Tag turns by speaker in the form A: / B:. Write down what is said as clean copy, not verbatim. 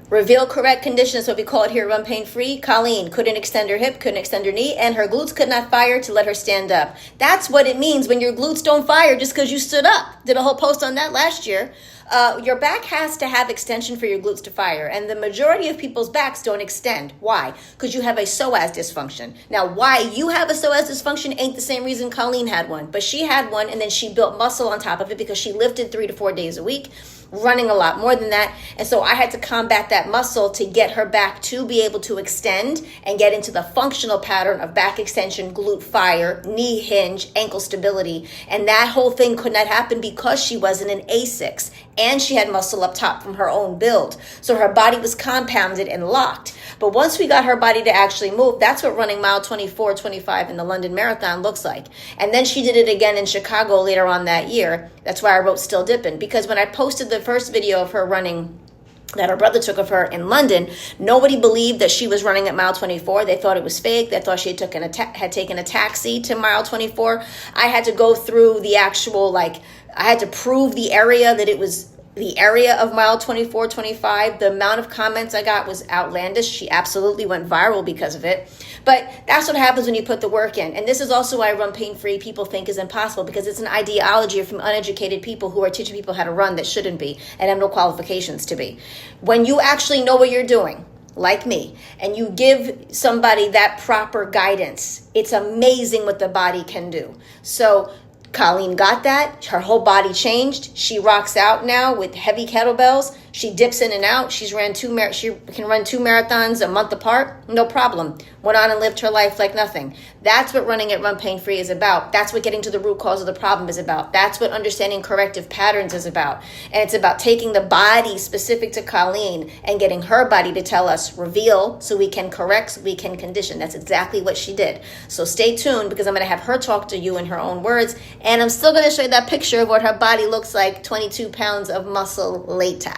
A: Reveal correct conditions, what we call it here, Run Pain Free. Colleen couldn't extend her hip, couldn't extend her knee, and her glutes could not fire to let her stand up. That's what it means when your glutes don't fire just because you stood up. Did a whole post on that last year. Your back has to have extension for your glutes to fire, and the majority of people's backs don't extend. Why? Because you have a psoas dysfunction. Now, why you have a psoas dysfunction ain't the same reason Colleen had one, but she had one, and then she built muscle on top of it because she lifted 3 to 4 days a week, running a lot more than that. And so I had to combat that muscle to get her back to be able to extend and get into the functional pattern of back extension, glute fire, knee hinge, ankle stability. And that whole thing could not happen because she wasn't an A6 and she had muscle up top from her own build. So her body was compounded and locked. But once we got her body to actually move, that's what running mile 24, 25 in the London Marathon looks like. And then she did it again in Chicago later on that year. That's why I wrote Still Dipping, because when I posted the first video of her running that her brother took of her in London, nobody believed that she was running at mile 24. They thought it was fake. They thought she had taken a taxi to mile 24. I had to go through the actual, I had to prove the area that it was the area of mile 24, 25. The amount of comments I got was outlandish. She absolutely went viral because of it. But that's what happens when you put the work in. And this is also why Run Pain Free people think is impossible, because it's an ideology from uneducated people who are teaching people how to run that shouldn't be and have no qualifications to be. When you actually know what you're doing, like me, and you give somebody that proper guidance, it's amazing what the body can do. So Colleen got that. Her whole body changed. She rocks out now with heavy kettlebells. She dips in and out. She can run 2 marathons a month apart. No problem. Went on and lived her life like nothing. That's what running at Run Pain Free is about. That's what getting to the root cause of the problem is about. That's what understanding corrective patterns is about. And it's about taking the body specific to Colleen and getting her body to tell us, reveal, so we can correct, so we can condition. That's exactly what she did. So stay tuned, because I'm going to have her talk to you in her own words. And I'm still going to show you that picture of what her body looks like, 22 pounds of muscle later.